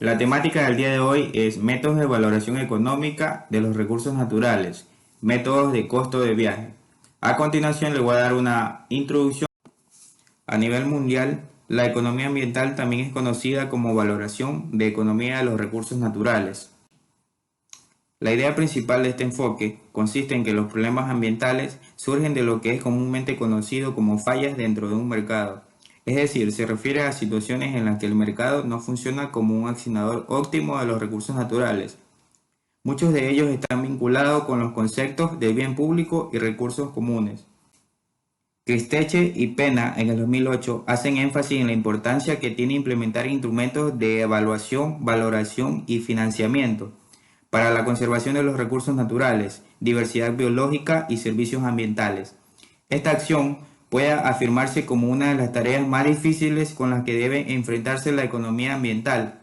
La temática del día de hoy es métodos de valoración económica de los recursos naturales, métodos de costo de viaje. A continuación le voy a dar una introducción. A nivel mundial, la economía ambiental también es conocida como valoración de economía de los recursos naturales. La idea principal de este enfoque consiste en que los problemas ambientales surgen de lo que es comúnmente conocido como fallas dentro de un mercado. Es decir, se refiere a situaciones en las que el mercado no funciona como un asignador óptimo de los recursos naturales. Muchos de ellos están vinculados con los conceptos de bien público y recursos comunes. Christeche y Pena en el 2008 hacen énfasis en la importancia que tiene implementar instrumentos de evaluación, valoración y financiamiento para la conservación de los recursos naturales, diversidad biológica y servicios ambientales. Esta acción puede afirmarse como una de las tareas más difíciles con las que debe enfrentarse la economía ambiental.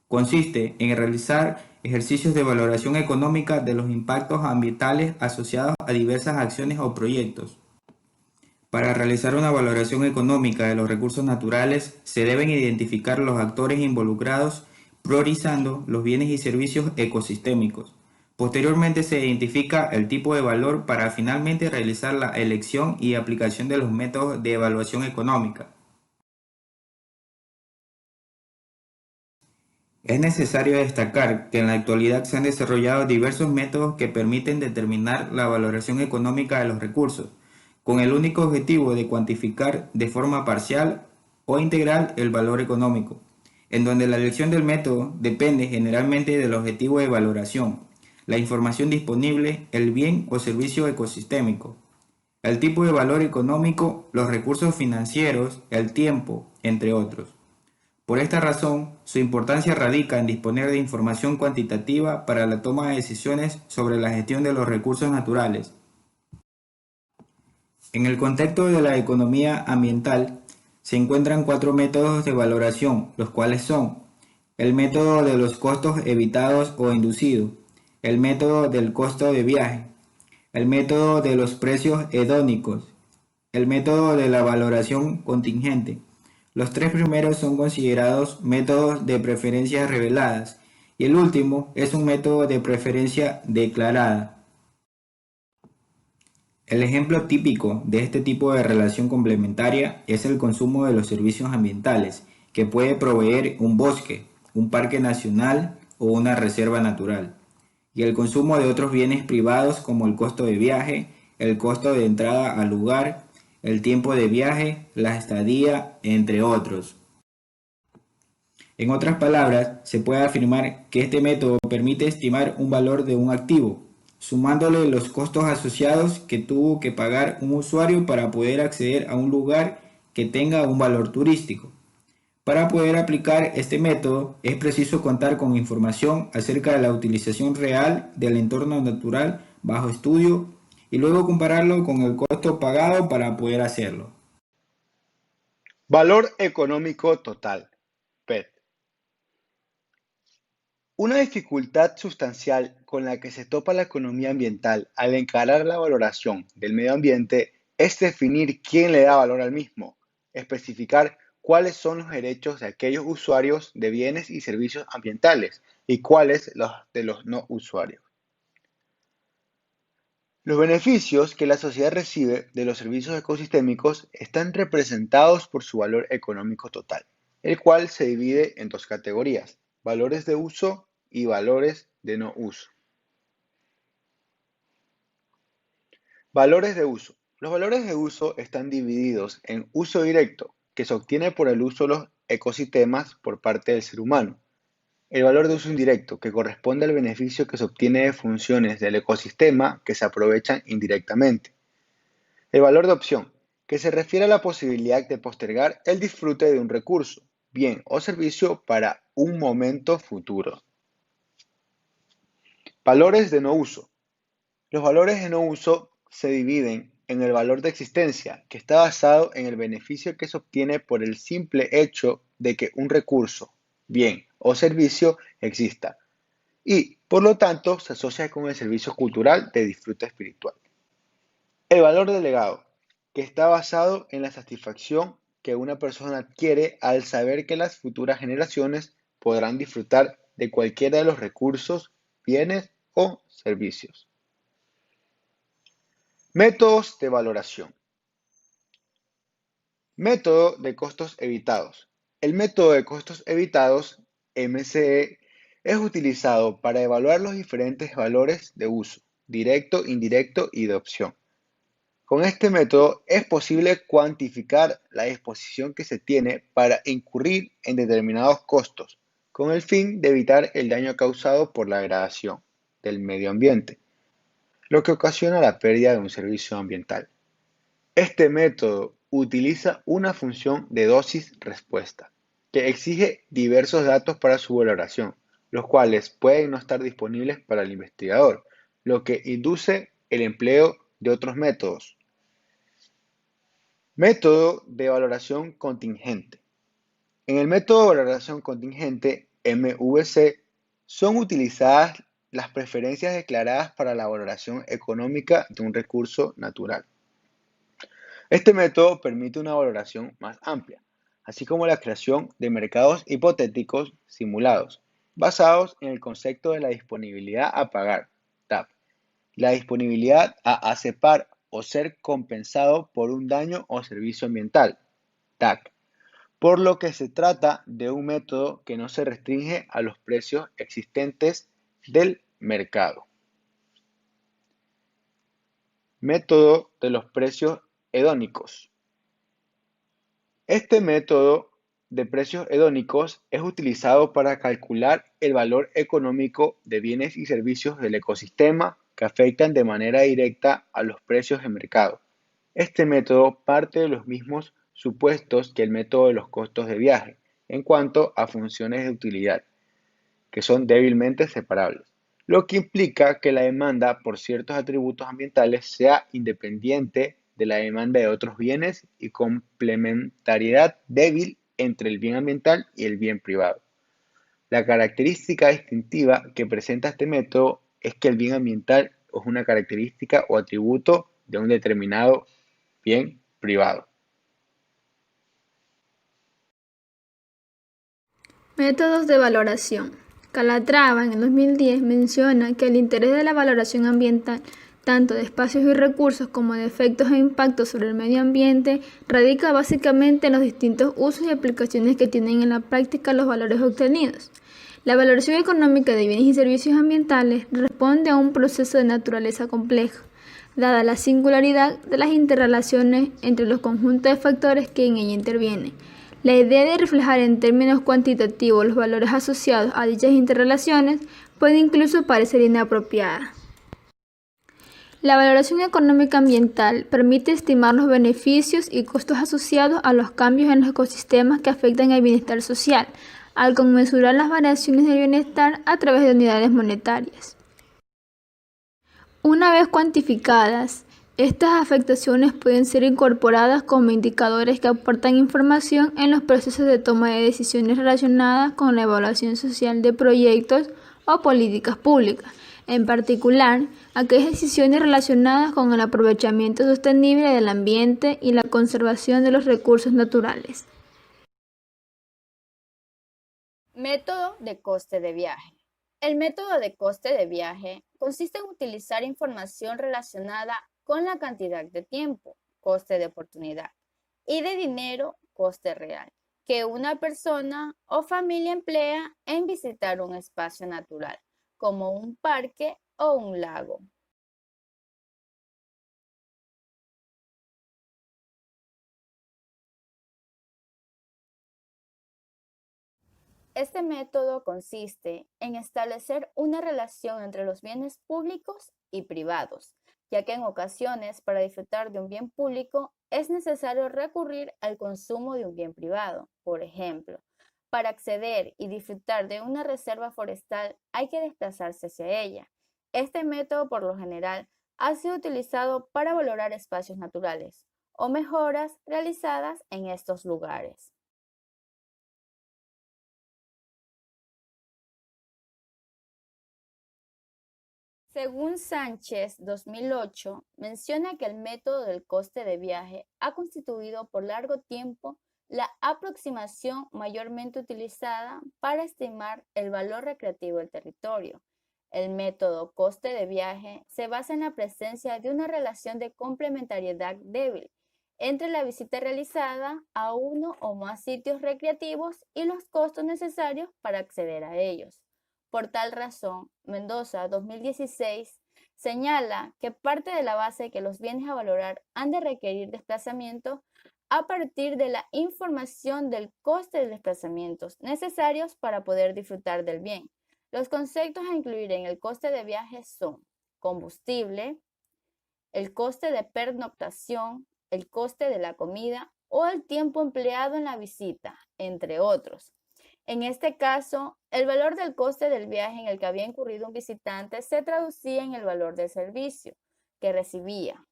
Consiste en realizar ejercicios de valoración económica de los impactos ambientales asociados a diversas acciones o proyectos. Para realizar una valoración económica de los recursos naturales, se deben identificar los actores involucrados, priorizando los bienes y servicios ecosistémicos. Posteriormente se identifica el tipo de valor para finalmente realizar la elección y aplicación de los métodos de evaluación económica. Es necesario destacar que en la actualidad se han desarrollado diversos métodos que permiten determinar la valoración económica de los recursos, con el único objetivo de cuantificar de forma parcial o integral el valor económico, en donde la elección del método depende generalmente del objetivo de valoración, la información disponible, el bien o servicio ecosistémico, el tipo de valor económico, los recursos financieros, el tiempo, entre otros. Por esta razón, su importancia radica en disponer de información cuantitativa para la toma de decisiones sobre la gestión de los recursos naturales. En el contexto de la economía ambiental, se encuentran cuatro métodos de valoración, los cuales son el método de los costos evitados o inducidos, el método del costo de viaje, el método de los precios hedónicos, el método de la valoración contingente. Los tres primeros son considerados métodos de preferencia reveladas y el último es un método de preferencia declarada. El ejemplo típico de este tipo de relación complementaria es el consumo de los servicios ambientales que puede proveer un bosque, un parque nacional o una reserva natural, y el consumo de otros bienes privados como el costo de viaje, el costo de entrada al lugar, el tiempo de viaje, la estadía, entre otros. En otras palabras, se puede afirmar que este método permite estimar un valor de un activo, sumándole los costos asociados que tuvo que pagar un usuario para poder acceder a un lugar que tenga un valor turístico. Para poder aplicar este método es preciso contar con información acerca de la utilización real del entorno natural bajo estudio y luego compararlo con el costo pagado para poder hacerlo. Valor económico total, PET. Una dificultad sustancial con la que se topa la economía ambiental al encarar la valoración del medio ambiente es definir quién le da valor al mismo, especificar cuáles son los derechos de aquellos usuarios de bienes y servicios ambientales y cuáles los de los no usuarios. Los beneficios que la sociedad recibe de los servicios ecosistémicos están representados por su valor económico total, el cual se divide en dos categorías: valores de uso y valores de no uso. Valores de uso. Los valores de uso están divididos en uso directo, que se obtiene por el uso de los ecosistemas por parte del ser humano. El valor de uso indirecto, que corresponde al beneficio que se obtiene de funciones del ecosistema que se aprovechan indirectamente. El valor de opción, que se refiere a la posibilidad de postergar el disfrute de un recurso, bien o servicio para un momento futuro. Valores de no uso. Los valores de no uso se dividen en el valor de existencia, que está basado en el beneficio que se obtiene por el simple hecho de que un recurso, bien o servicio exista, y por lo tanto se asocia con el servicio cultural de disfrute espiritual. El valor delegado, que está basado en la satisfacción que una persona adquiere al saber que las futuras generaciones podrán disfrutar de cualquiera de los recursos, bienes o servicios. Métodos de valoración. Método de costos evitados. El método de costos evitados, MCE, es utilizado para evaluar los diferentes valores de uso, directo, indirecto y de opción. Con este método es posible cuantificar la disposición que se tiene para incurrir en determinados costos, con el fin de evitar el daño causado por la degradación del medio ambiente, lo que ocasiona la pérdida de un servicio ambiental. Este método utiliza una función de dosis-respuesta, que exige diversos datos para su valoración, los cuales pueden no estar disponibles para el investigador, lo que induce el empleo de otros métodos. Método de valoración contingente. En el método de valoración contingente, MVC, son utilizadas las preferencias declaradas para la valoración económica de un recurso natural. Este método permite una valoración más amplia, así como la creación de mercados hipotéticos simulados, basados en el concepto de la disponibilidad a pagar, TAP, la disponibilidad a aceptar o ser compensado por un daño o servicio ambiental, TAC, por lo que se trata de un método que no se restringe a los precios existentes del mercado. Método de los precios hedónicos. Este método de precios hedónicos es utilizado para calcular el valor económico de bienes y servicios del ecosistema que afectan de manera directa a los precios de mercado. Este método parte de los mismos supuestos que el método de los costos de viaje en cuanto a funciones de utilidad, que son débilmente separables, lo que implica que la demanda por ciertos atributos ambientales sea independiente de la demanda de otros bienes y complementariedad débil entre el bien ambiental y el bien privado. La característica distintiva que presenta este método es que el bien ambiental es una característica o atributo de un determinado bien privado. Métodos de valoración. Calatrava en el 2010 menciona que el interés de la valoración ambiental, tanto de espacios y recursos como de efectos e impactos sobre el medio ambiente, radica básicamente en los distintos usos y aplicaciones que tienen en la práctica los valores obtenidos. La valoración económica de bienes y servicios ambientales responde a un proceso de naturaleza compleja, dada la singularidad de las interrelaciones entre los conjuntos de factores que en ella intervienen. La idea de reflejar en términos cuantitativos los valores asociados a dichas interrelaciones puede incluso parecer inapropiada. La valoración económica ambiental permite estimar los beneficios y costos asociados a los cambios en los ecosistemas que afectan el bienestar social, al conmensurar las variaciones del bienestar a través de unidades monetarias. Una vez cuantificadas, estas afectaciones pueden ser incorporadas como indicadores que aportan información en los procesos de toma de decisiones relacionadas con la evaluación social de proyectos o políticas públicas, en particular, aquellas decisiones relacionadas con el aprovechamiento sostenible del ambiente y la conservación de los recursos naturales. Método de coste de viaje. El método de coste de viaje consiste en utilizar información relacionada con la cantidad de tiempo, coste de oportunidad, y de dinero, coste real, que una persona o familia emplea en visitar un espacio natural, como un parque o un lago. Este método consiste en establecer una relación entre los bienes públicos y privados, ya que en ocasiones para disfrutar de un bien público es necesario recurrir al consumo de un bien privado. Por ejemplo, para acceder y disfrutar de una reserva forestal hay que desplazarse hacia ella. Este método por lo general ha sido utilizado para valorar espacios naturales o mejoras realizadas en estos lugares. Según Sánchez 2008, menciona que el método del coste de viaje ha constituido por largo tiempo la aproximación mayormente utilizada para estimar el valor recreativo del territorio. El método coste de viaje se basa en la presencia de una relación de complementariedad débil entre la visita realizada a uno o más sitios recreativos y los costos necesarios para acceder a ellos. Por tal razón, Mendoza 2016 señala que parte de la base de que los bienes a valorar han de requerir desplazamiento a partir de la información del coste de desplazamientos necesarios para poder disfrutar del bien. Los conceptos a incluir en el coste de viaje son combustible, el coste de pernoctación, el coste de la comida o el tiempo empleado en la visita, entre otros. En este caso, el valor del coste del viaje en el que había incurrido un visitante se traducía en el valor del servicio que recibía.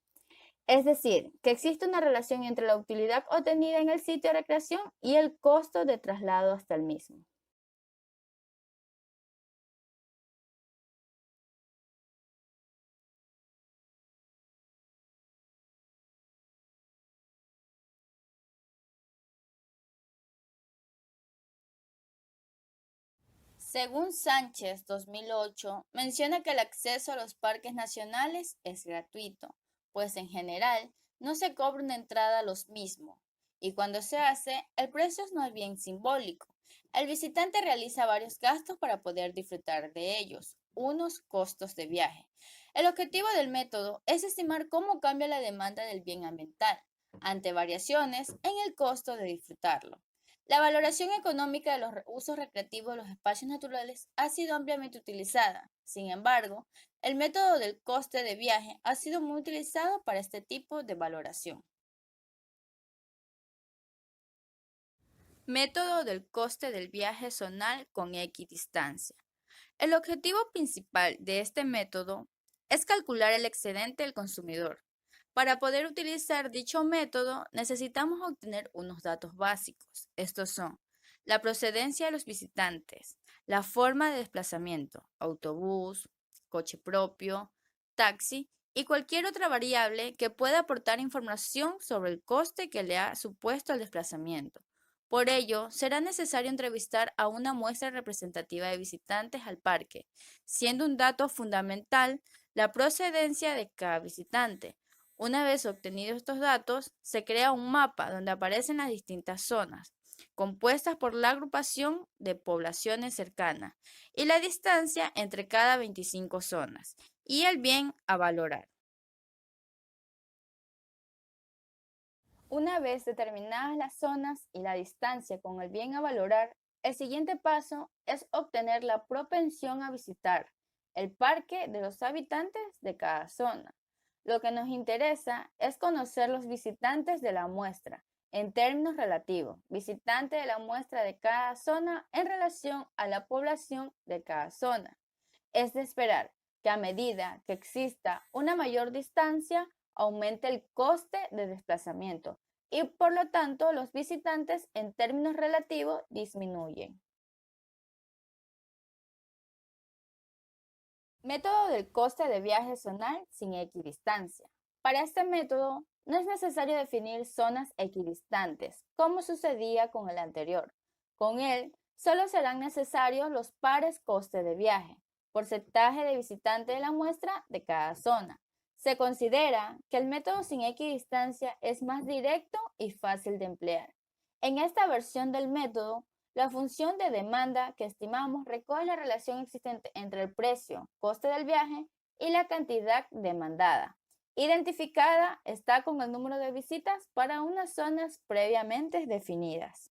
Es decir, que existe una relación entre la utilidad obtenida en el sitio de recreación y el costo de traslado hasta el mismo. Según Sánchez 2008, menciona que el acceso a los parques nacionales es gratuito, pues en general no se cobra una entrada a los mismos, y cuando se hace, el precio es más bien simbólico. El visitante realiza varios gastos para poder disfrutar de ellos, unos costos de viaje. El objetivo del método es estimar cómo cambia la demanda del bien ambiental ante variaciones en el costo de disfrutarlo. La valoración económica de los usos recreativos de los espacios naturales ha sido ampliamente utilizada. Sin embargo, el método del coste de viaje ha sido muy utilizado para este tipo de valoración. Método del coste del viaje zonal con equidistancia. El objetivo principal de este método es calcular el excedente del consumidor. Para poder utilizar dicho método, necesitamos obtener unos datos básicos. Estos son la procedencia de los visitantes, la forma de desplazamiento, autobús, coche propio, taxi y cualquier otra variable que pueda aportar información sobre el coste que le ha supuesto el desplazamiento. Por ello, será necesario entrevistar a una muestra representativa de visitantes al parque, siendo un dato fundamental la procedencia de cada visitante. Una vez obtenidos estos datos, se crea un mapa donde aparecen las distintas zonas, compuestas por la agrupación de poblaciones cercanas y la distancia entre cada 25 zonas, y el bien a valorar. Una vez determinadas las zonas y la distancia con el bien a valorar, el siguiente paso es obtener la propensión a visitar el parque de los habitantes de cada zona. Lo que nos interesa es conocer los visitantes de la muestra en términos relativos, visitante de la muestra de cada zona en relación a la población de cada zona. Es de esperar que a medida que exista una mayor distancia, aumente el coste de desplazamiento y por lo tanto los visitantes en términos relativos disminuyen. Método del coste de viaje zonal sin equidistancia. Para este método no es necesario definir zonas equidistantes, como sucedía con el anterior. Con él solo serán necesarios los pares coste de viaje, porcentaje de visitantes de la muestra de cada zona. Se considera que el método sin equidistancia es más directo y fácil de emplear. En esta versión del método, la función de demanda que estimamos recoge la relación existente entre el precio, coste del viaje y la cantidad demandada. Identificada está con el número de visitas para unas zonas previamente definidas.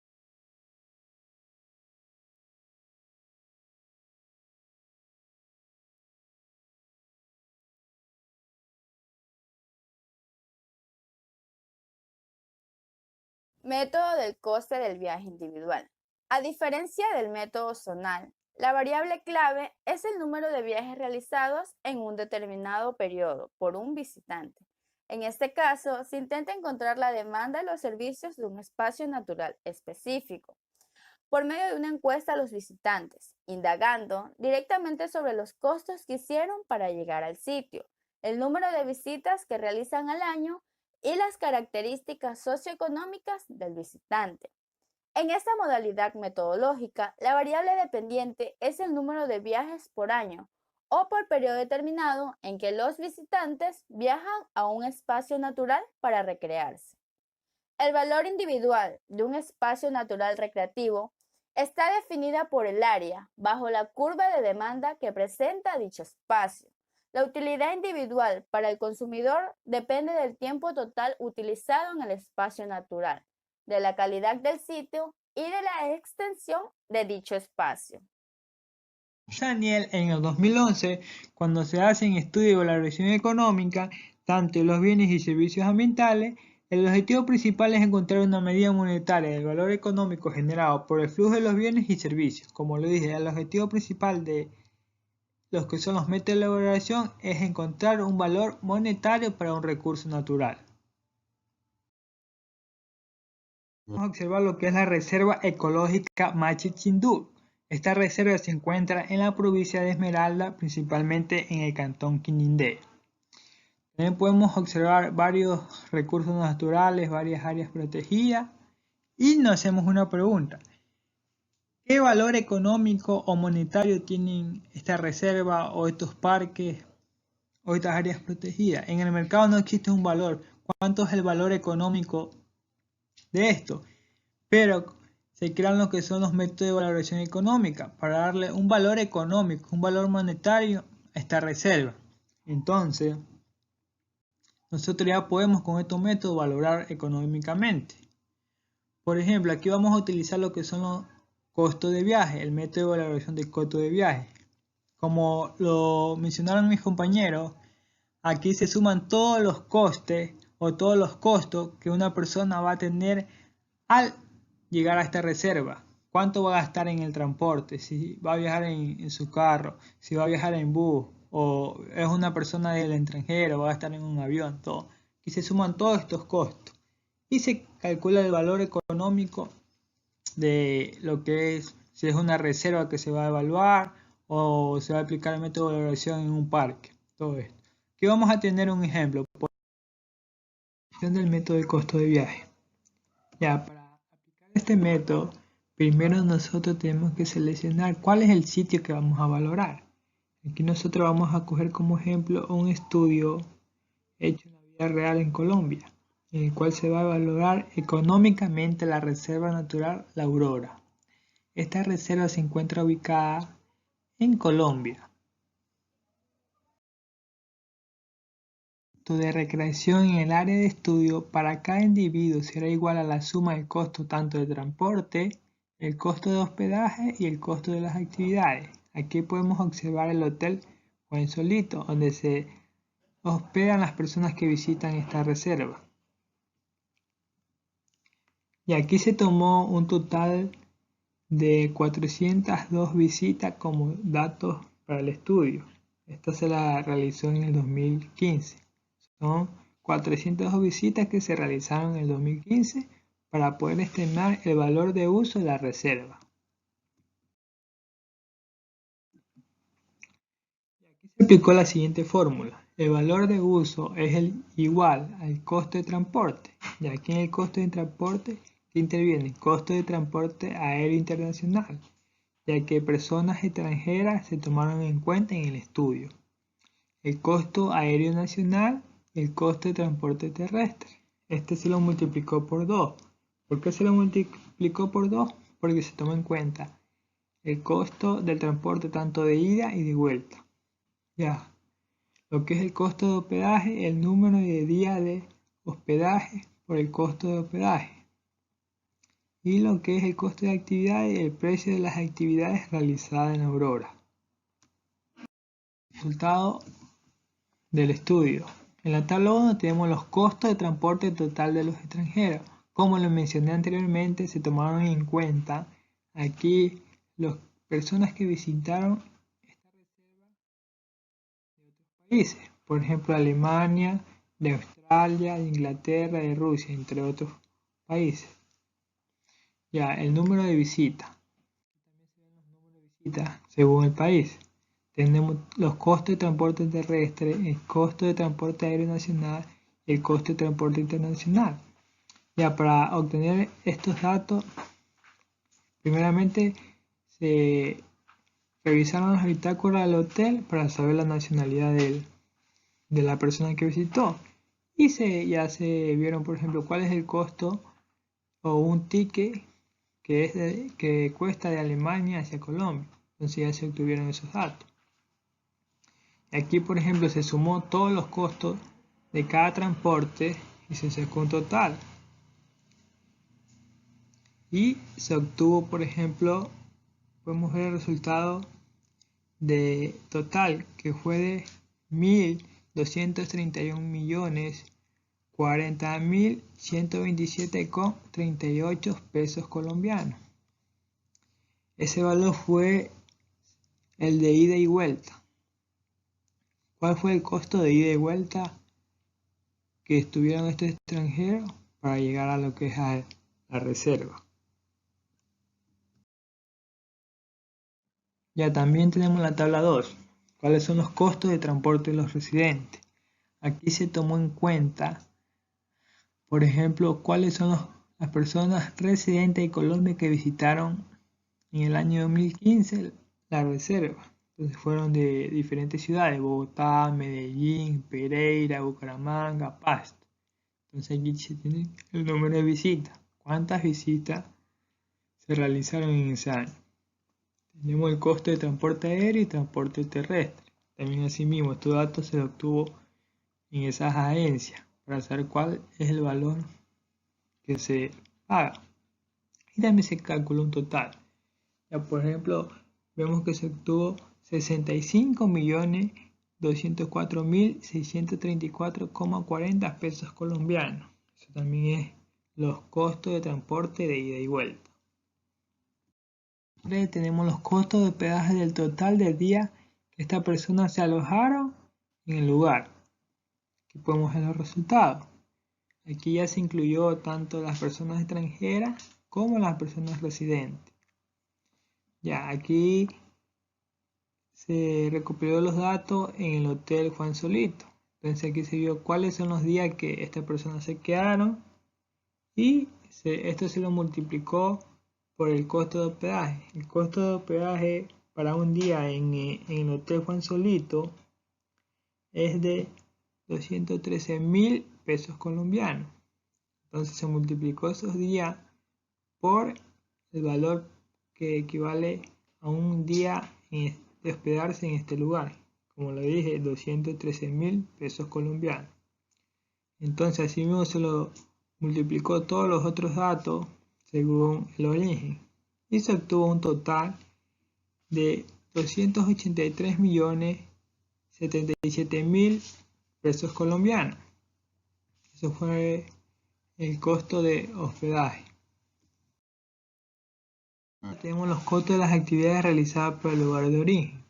Método del coste del viaje individual. A diferencia del método zonal, la variable clave es el número de viajes realizados en un determinado periodo por un visitante. En este caso, se intenta encontrar la demanda de los servicios de un espacio natural específico por medio de una encuesta a los visitantes, indagando directamente sobre los costos que hicieron para llegar al sitio, el número de visitas que realizan al año y las características socioeconómicas del visitante. En esta modalidad metodológica, la variable dependiente es el número de viajes por año o por periodo determinado en que los visitantes viajan a un espacio natural para recrearse. El valor individual de un espacio natural recreativo está definida por el área bajo la curva de demanda que presenta dicho espacio. La utilidad individual para el consumidor depende del tiempo total utilizado en el espacio natural, de la calidad del sitio y de la extensión de dicho espacio. Daniel, en el 2011, cuando se hacen estudios de valoración económica, tanto de los bienes y servicios ambientales, el objetivo principal es encontrar una medida monetaria del valor económico generado por el flujo de los bienes y servicios. Como lo dije, el objetivo principal de los que son los métodos de valoración es encontrar un valor monetario para un recurso natural. Vamos a observar lo que es la Reserva Ecológica Machi-Chindú. Esta reserva se encuentra en la provincia de Esmeralda, principalmente en el cantón Quinindé. También podemos observar varios recursos naturales, varias áreas protegidas y nos hacemos una pregunta. ¿Qué valor económico o monetario tienen esta reserva o estos parques o estas áreas protegidas? En el mercado no existe un valor. ¿Cuánto es el valor económico de esto? Pero se crean lo que son los métodos de valoración económica para darle un valor económico, un valor monetario a esta reserva. Entonces, nosotros ya podemos con estos métodos valorar económicamente. Por ejemplo, aquí vamos a utilizar lo que son los costos de viaje, el método de valoración de costo de viaje. Como lo mencionaron mis compañeros, aquí se suman todos los costes o todos los costos que una persona va a tener al llegar a esta reserva. ¿Cuánto va a gastar en el transporte? Si va a viajar en su carro, si va a viajar en bus, o es una persona del extranjero, va a estar en un avión, todo. Aquí se suman todos estos costos y se calcula el valor económico de lo que es, si es una reserva que se va a evaluar o se va a aplicar el método de valoración en un parque, todo esto. Aquí vamos a tener un ejemplo del método de costo de viaje. Ya, para aplicar este método, primero nosotros tenemos que seleccionar cuál es el sitio que vamos a valorar. Aquí nosotros vamos a coger como ejemplo un estudio hecho en la vida real en Colombia, en el cual se va a valorar económicamente la Reserva Natural La Aurora. Esta reserva se encuentra ubicada en Colombia. El costo de recreación en el área de estudio para cada individuo será igual a la suma del costo tanto de transporte, el costo de hospedaje y el costo de las actividades. Aquí podemos observar el hotel Buen Solito, donde se hospedan las personas que visitan esta reserva. Y aquí se tomó un total de 402 visitas como datos para el estudio. Esta se la realizó en el 2015. Son 402 visitas que se realizaron en el 2015 para poder estimar el valor de uso de la reserva. Se aplicó la siguiente fórmula. El valor de uso es igual al costo de transporte. Y aquí en el costo de transporte interviene el costo de transporte aéreo internacional, ya que personas extranjeras se tomaron en cuenta en el estudio. El costo aéreo nacional y el costo de transporte terrestre. Este se lo multiplicó por 2. ¿Por qué se lo multiplicó por 2? Porque se toma en cuenta el costo del transporte tanto de ida y de vuelta. Ya, lo que es el costo de hospedaje, el número de días de hospedaje por el costo de hospedaje. Y lo que es el costo de actividades, el precio de las actividades realizadas en Aurora. Resultado del estudio. En la tabla 1 tenemos los costos de transporte total de los extranjeros. Como lo mencioné anteriormente, se tomaron en cuenta aquí las personas que visitaron países, por ejemplo Alemania, de Australia, de Inglaterra, de Rusia, entre otros países. Ya, el número de visitas. También se ven los números de visitas según el país. Tenemos los costos de transporte terrestre, el costo de transporte aéreo nacional el costo de transporte internacional. Ya, para obtener estos datos, primeramente se revisaron las bitácoras del hotel para saber la nacionalidad de la persona que visitó. Y ya se vieron, por ejemplo, cuál es el costo o un ticket que cuesta de Alemania hacia Colombia. Entonces ya se obtuvieron esos datos. Aquí, por ejemplo, se sumó todos los costos de cada transporte y se sacó un total. Y se obtuvo, por ejemplo, podemos ver el resultado de total, que fue de 1.231.040.127,38 pesos colombianos. Ese valor fue el de ida y vuelta. ¿Cuál fue el costo de ida y vuelta que estuvieron estos extranjeros para llegar a lo que es la reserva? Ya también tenemos la tabla 2. ¿Cuáles son los costos de transporte de los residentes? Aquí se tomó en cuenta, por ejemplo, cuáles son las personas residentes de Colombia que visitaron en el año 2015 la reserva. Entonces fueron de diferentes ciudades: Bogotá, Medellín, Pereira, Bucaramanga, Pasto. Entonces aquí se tiene el número de visitas. ¿Cuántas visitas se realizaron en ese año? Tenemos el costo de transporte aéreo y transporte terrestre. También asimismo, estos datos se obtuvo en esas agencias para saber cuál es el valor que se paga. Y también se calculó un total. Ya, por ejemplo, vemos que se obtuvo 65.204.634,40 pesos colombianos. Eso también es los costos de transporte de ida y vuelta. Tenemos los costos de hospedaje del total de días que estas personas se alojaron en el lugar. Aquí podemos ver los resultados. Aquí ya se incluyó tanto las personas extranjeras como las personas residentes. Ya, aquí se recopiló los datos en el Hotel Juan Solito. Entonces aquí se vio cuáles son los días que estas personas se quedaron y esto se lo multiplicó por el costo de hospedaje. El costo de hospedaje para un día en el Hotel Juan Solito es de 213.000 pesos colombianos. Entonces se multiplicó esos días por el valor que equivale a un día de hospedarse en este lugar. Como lo dije, 213.000 pesos colombianos. Entonces así mismo se lo multiplicó todos los otros datos según el origen y se obtuvo un total de 283.077.000 pesos colombianos. Eso fue el costo de hospedaje. Tenemos los costos de las actividades realizadas por el lugar de origen.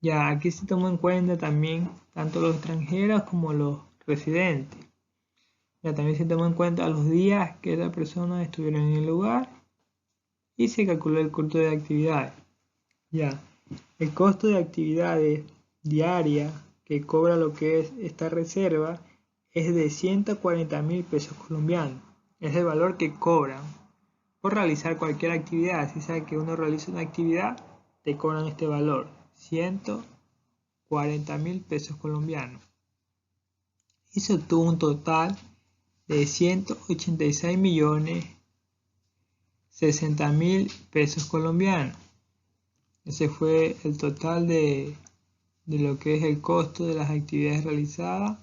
Ya aquí se tomó en cuenta también tanto los extranjeros como los residentes. Ya también se tomó en cuenta los días que las personas estuvieron en el lugar y se calculó el costo de actividades. Ya, el costo de actividades diarias que cobra lo que es esta reserva es de 140.000 pesos colombianos. Es el valor que cobran por realizar cualquier actividad. Si sabe que uno realiza una actividad, te cobran este valor, 140.000 pesos colombianos. Y se obtuvo un total de 186.060.000 pesos colombianos. Ese fue el total de lo que es el costo de las actividades realizadas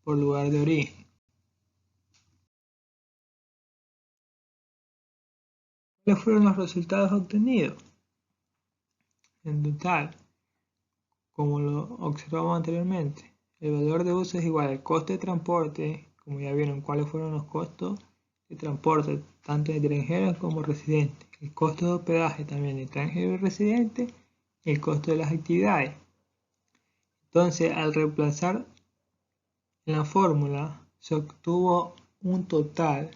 por lugar de origen. ¿Cuáles fueron los resultados obtenidos? En total, como lo observamos anteriormente, el valor de uso es igual al costo de transporte. Como ya vieron, cuáles fueron los costos de transporte, tanto de extranjeros como residentes. El costo de hospedaje también de extranjeros y residentes. Y el costo de las actividades. Entonces, al reemplazar en la fórmula, se obtuvo un total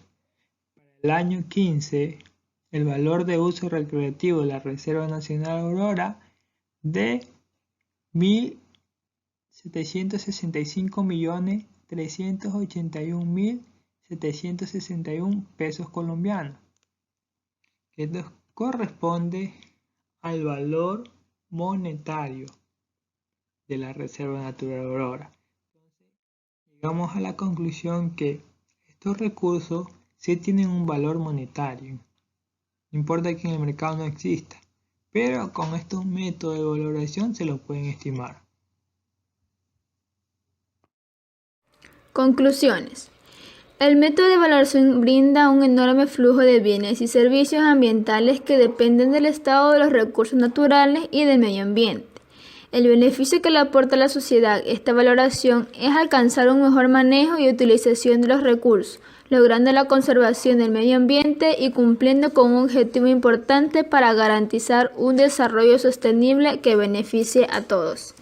para el año 15, el valor de uso recreativo de la Reserva Nacional Aurora de 1.765.300.000 381.761 pesos colombianos. Esto corresponde al valor monetario de la Reserva Natural Aurora. Llegamos a la conclusión que estos recursos sí tienen un valor monetario, no importa que en el mercado no exista, pero con estos métodos de valoración se lo pueden estimar. Conclusiones. El método de valoración brinda un enorme flujo de bienes y servicios ambientales que dependen del estado de los recursos naturales y del medio ambiente. El beneficio que le aporta a la sociedad esta valoración es alcanzar un mejor manejo y utilización de los recursos, logrando la conservación del medio ambiente y cumpliendo con un objetivo importante para garantizar un desarrollo sostenible que beneficie a todos.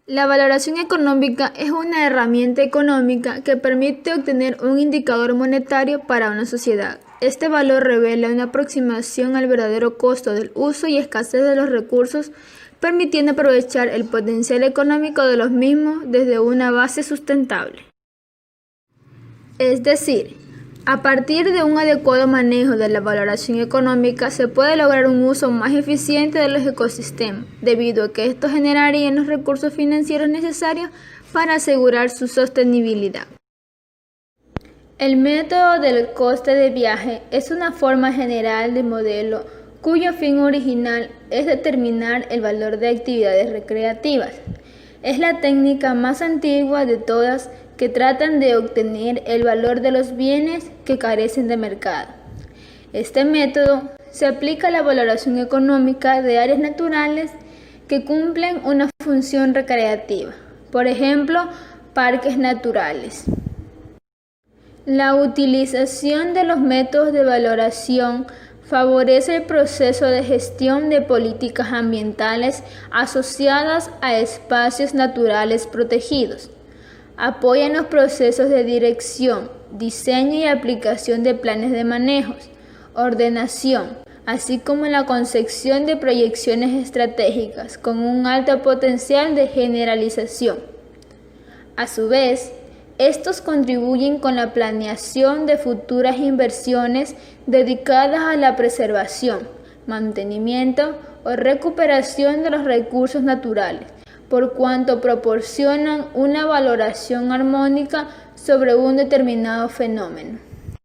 La valoración económica es una herramienta económica que permite obtener un indicador monetario para una sociedad. Este valor revela una aproximación al verdadero costo del uso y escasez de los recursos, permitiendo aprovechar el potencial económico de los mismos desde una base sustentable. Es decir, a partir de un adecuado manejo de la valoración económica se puede lograr un uso más eficiente de los ecosistemas, debido a que esto generaría los recursos financieros necesarios para asegurar su sostenibilidad. El método del coste de viaje es una forma general de modelo cuyo fin original es determinar el valor de actividades recreativas. Es la técnica más antigua de todas que tratan de obtener el valor de los bienes que carecen de mercado. Este método se aplica a la valoración económica de áreas naturales que cumplen una función recreativa, por ejemplo, parques naturales. La utilización de los métodos de valoración favorece el proceso de gestión de políticas ambientales asociadas a espacios naturales protegidos. Apoyan los procesos de dirección, diseño y aplicación de planes de manejos, ordenación, así como la concepción de proyecciones estratégicas con un alto potencial de generalización. A su vez, estos contribuyen con la planeación de futuras inversiones dedicadas a la preservación, mantenimiento o recuperación de los recursos naturales, por cuanto proporcionan una valoración armónica sobre un determinado fenómeno.